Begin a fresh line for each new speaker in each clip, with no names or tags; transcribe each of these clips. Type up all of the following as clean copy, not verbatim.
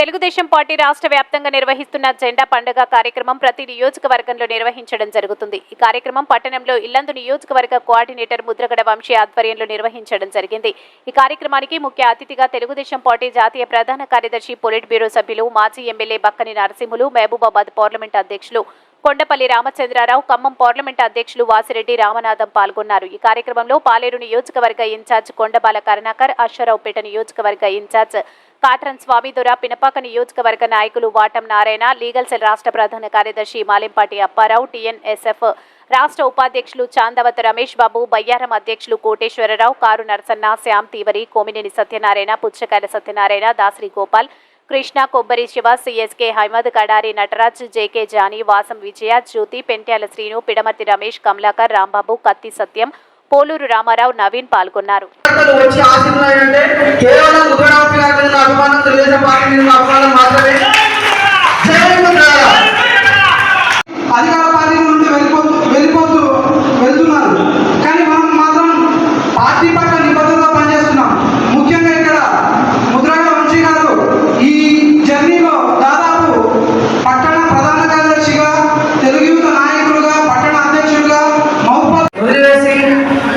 Telugu Desam party రాష్ట్ర వ్యాప్తంగా నిర్వహిస్తున్న జెండా పండుగ కార్యక్రమం ప్రతి నియోజకవర్గంలో నిర్వహించడం జరుగుతుంది. ఈ కార్యక్రమం పట్టణంలో ఇల్లందు నియోజకవర్గ కోఆర్డినేటర్ ముద్రగడ వంశీ ఆధ్వర్యంలో నిర్వహించడం జరిగింది. ఈ కార్యక్రమానికి ముఖ్య అతిథిగా తెలుగుదేశం పార్టీ జాతీయ ప్రధాన కార్యదర్శి పొలిట్ బ్యూరో సభ్యులు మాజీ ఎమ్మెల్యే బక్కని నరసింహులు, మహబూబాబాద్ పార్లమెంట్ అధ్యక్షులు కొండపల్లి రామచంద్రారావు, ఖమ్మం పార్లమెంట్ అధ్యక్షులు వాసిరెడ్డి రామనాథం పాల్గొన్నారు. ఈ కార్యక్రమంలో పాలేరు నియోజకవర్గ ఇన్ఛార్జ్ కొండబాల కరుణాకర్, అశ్వరావుపేట నియోజకవర్గ ఇన్ఛార్జ్ కాట్రన్ స్వామిదొర, పినపాక నియోజకవర్గ నాయకులు వాటం నారాయణ, లీగల్ సెల్ రాష్ట్ర ప్రధాన కార్యదర్శి మాలెంపాటి అప్పారావు, టీఎన్ఎస్ఎఫ్ రాష్ట్ర ఉపాధ్యక్షులు చాందవత రమేష్ బాబు, బయ్యారం అధ్యక్షులు కోటేశ్వరరావు, కారు నరసన్న, శ్యామ్ తీవరి, కోమినేని సత్యనారాయణ, పుచ్చకాయల సత్యనారాయణ, దాసరి గోపాల్, కృష్ణ, కొబ్బరి శివ, సిఎస్కే హైమద్, కడారి నటరాజ్, జేకే జానీ, వాసం విజయ, జ్యోతి, పెంట్యాల శ్రీను, పిడమర్తి రమేష్, కమలాకర్, రాంబాబు, కత్తి సత్యం, పోలూరు రామారావు, నవీన్ పాల్గొన్నారు.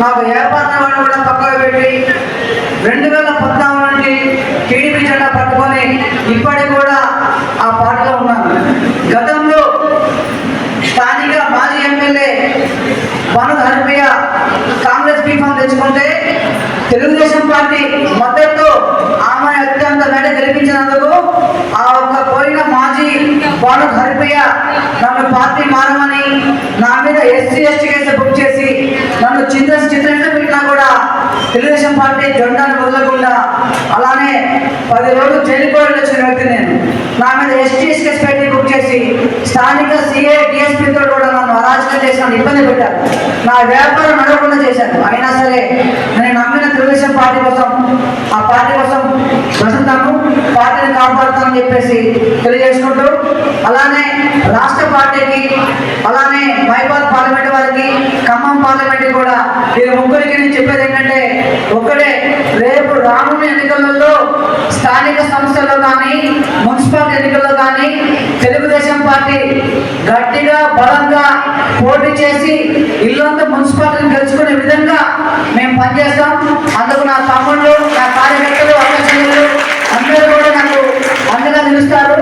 నాకు ఏర్పాటు కూడా పక్కకు పెట్టి 2014 నుండి టీడీపీ జెండా పట్టుకొని ఇప్పటికి కూడా ఆ పార్టీలో ఉన్నాను. గతంలో స్థానిక మాజీ ఎమ్మెల్యే భాను హరిప్రియ కాంగ్రెస్ బీఫామ్ తెచ్చుకుంటే తెలుగుదేశం పార్టీ మద్దతు ఆమె అత్యంత మేడ గెలిపించినందుకు ఆ ఒక్క పోయిన మాజీ భాను హరిప్రియ నన్ను పార్టీ మారమని నా మీద ఎస్సీ కేసు బుక్ చేసి నన్ను చిత్రంగా పెట్టినా కూడా తెలుగుదేశం పార్టీ జెండాను వదలకుండా అలానే 10 రోజులు జైలుకు వచ్చిన వ్యక్తి నేను. నా మీద ఎస్టీ కేసు పెట్టి బుక్ చేసి స్థానిక సిఏ డిఎస్పీతో కూడా నన్ను అరాచకం చేసి నన్ను ఇబ్బంది పెట్టారు. నా వ్యాపారం నడవకుండా చేశారు. అయినా సరే నేను నమ్మిన తెలుగుదేశం పార్టీ కోసం, ఆ పార్టీ కోసం ప్రస్తుతాను పార్టీని కాపాడుతానని చెప్పేసి తెలియజేసుకుంటూ, అలానే రాష్ట్ర పార్టీకి, అలానే మైబాద్ పార్లమెంట్ వారికి, ఖమ్మం పార్లమెంట్ కూడా ఈ ముగ్గురికి నేను చెప్పేది ఏంటంటే ఒక్కడే, రేపు రానున్న ఎన్నికలలో స్థానిక సంస్థల్లో కానీ మున్సిపాలిటీ ఎన్నికల్లో కానీ తెలుగుదేశం పార్టీ గట్టిగా బలంగా పోటీ చేసి ఇల్లంతా మున్సిపాలిటీని గెలుచుకునే విధంగా మేము పనిచేస్తాం. అందుకు నా తమ్ముళ్ళు, నా కార్యకర్తలు, అధ్యక్షులు అందరూ కూడా నాకు అండగా నిలుస్తారు.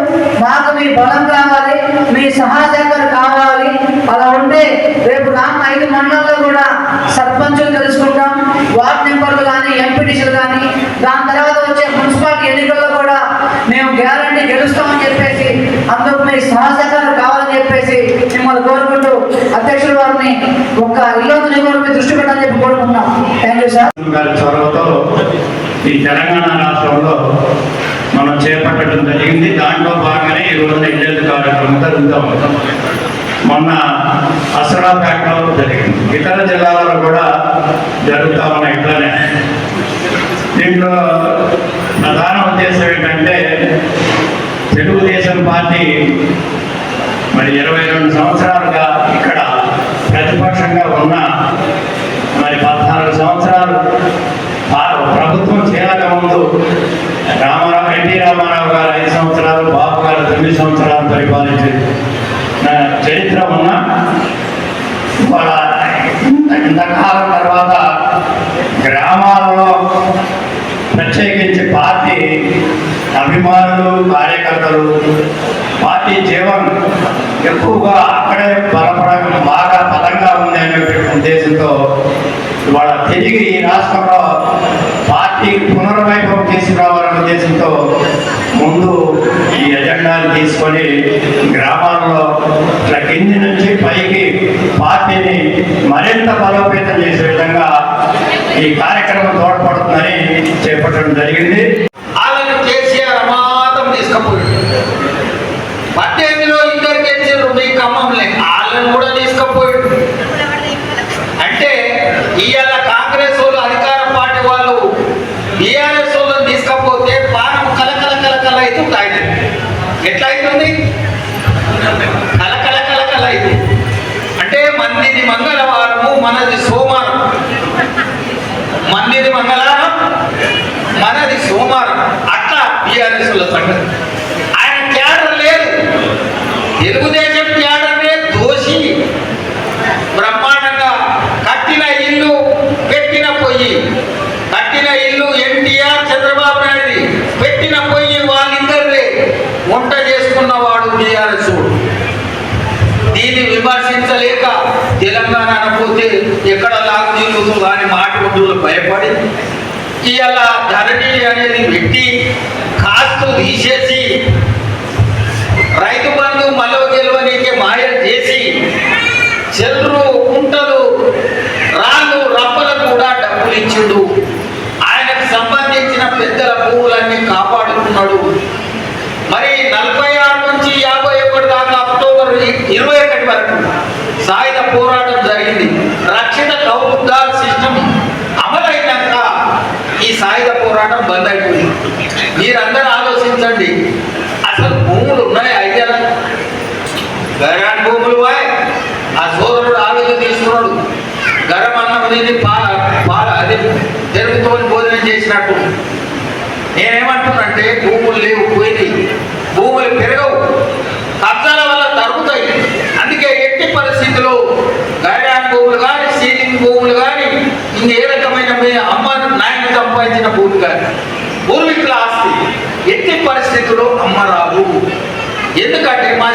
మాకు మీ బలం కావాలి, మీ సహాయకాలు కావాలి. అలా ఉంటే రేపు రాన్న 5 మండలాల్లో కూడా సర్పంచులు తెలుసుకుంటాం, వార్డు మెంబర్లు కానీ, ఎంపీటీసీలు కానీ, దాని తర్వాత వచ్చే మున్సిపాలిటీ ఎన్నికల్లో కూడా మేము గ్యారంటీ గెలుస్తామని చెప్పేసి అందుకు మీ సహాయకాలు కావాలని చెప్పేసి మిమ్మల్ని కోరుకుంటూ అధ్యక్షుల వారిని ఒక ఇల్లు దృష్టి పెట్టాలని చెప్పి కోరుకుంటున్నాం. Thank you sir.
చొరవతో ఈ తెలంగాణ రాష్ట్రంలో మనం చేపట్టడం జరిగింది. దాంట్లో భాగంగానే ఈ రోజున ఇల్లు కార్యక్రమం జరుగుతాం. మొన్న అసరాపేటలో జరిగింది, ఇతర జిల్లాలలో కూడా జరుగుతా ఉన్నాయి. ఇట్లానే దీంట్లో ప్రధాన ఉద్దేశం ఏంటంటే తెలుగుదేశం పార్టీ మరి 22 సంవత్సరాలుగా ఇక్కడ ప్రతిపక్షంగా ఉన్న, మరి 14 సంవత్సరాలు ప్రభుత్వం చేయక ముందు ఎన్టీ రామారావు గారు 5 సంవత్సరాలు, బాబు గారు 9 సంవత్సరాలు పరిపాలించే చరిత్ర ఉన్న వాళ్ళ ఇంతకాలం తర్వాత గ్రామాలలో ప్రత్యేకించి పార్టీ అభిమానులు, కార్యకర్తలు పార్టీ జీవనం ఎక్కువగా అక్కడే బలపడడం బాగా బలంగా ఉంది అనే ఉద్దేశంతో ఇవాళ తిరిగి ఈ రాష్ట్రంలో పార్టీకి పునర్వైభవం తీసుకురావాలనే ఉద్దేశంతో ముందు ఈ ఎజెండాను తీసుకొని గ్రామాల్లో ఇట్లా కింది నుంచి పైకి పార్టీని మరింత బలోపేతం చేసే విధంగా ఈ కార్యక్రమం తోడ్పడుతుందని చేపట్టడం జరిగింది.
వాళ్ళని కేసీఆర్ అమాతం తీసుకుపోయాడు. 18లో ఇద్దరు గెలిచారు మీ ఖమ్మంలో, వాళ్ళని కూడా తీసుకుపోయాడు. అంటే ఇవాళ కాంగ్రెస్ వాళ్ళు, అధికార పార్టీ వాళ్ళు బీఆర్ఎస్ వాళ్ళని తీసుకపోతే పానం కలకల అవుతుంది. ఎట్లా అవుతుంది? కలకల అవుతుంది. అంటే మందిది మంగళవారము, మనది సోమవారం. మందిది మంగళవారం, మనది సోమవారం. అట్లా బీఆర్ఎస్ సంగతి వంట చేసుకున్నవాడు టీఆర్ఎస్. దీన్ని విమర్శించలేక తెలంగాణ అనకపోతే ఎక్కడ లాగు తీరుతుందో అని మాటలు భయపడి ఇవాళ ధరణి అనేది పెట్టి కాస్తు తీసేసి రైతు బంధు మళ్ళీ గెలవనీకే మాయలు చేసి చెల్లు కుంటలు రాళ్ళు రప్పలకు కూడా డబ్బులు ఇచ్చిండు. ఆయనకు సంబంధించిన పెద్దల భూములన్నీ కాపాడుకున్నాడు. మరి 46 నుంచి 51 దాకా అక్టోబర్ 21 వరకు సాయుధ పోరాటం జరిగింది. రక్షిత కౌముదార్ సిస్టమ్ అమలైనాక ఈ సాయుధ పోరాటం బంద్ అయిపోయింది. మీరందరూ ఆలోచించండి, అసలు భూములు ఉన్నాయి అయ్యాల గరాన్ భూములు వాయ్. ఆ సోదరుడు ఆలోచన తీసుకున్నాడు, గరం అన్నం తిని అది తెలుగుతో భోజనం చేసినట్టు. నేనేమంటున్నంటే భూములు లేవు, పోయింది, భూములు పెరగవు, కబ్జాల వల్ల తరుగుతాయి. అందుకే ఎట్టి పరిస్థితుల్లో గైడాన్ భూములు కానీ సీలింగ్ భూములు కానీ ఇంకే రకమైన అమ్మ నాయన సంపాదించిన భూమి కానీ పూర్వీకుల ఆస్తి ఎట్టి పరిస్థితుల్లో అమ్మరాదు. ఎందుకంటే మా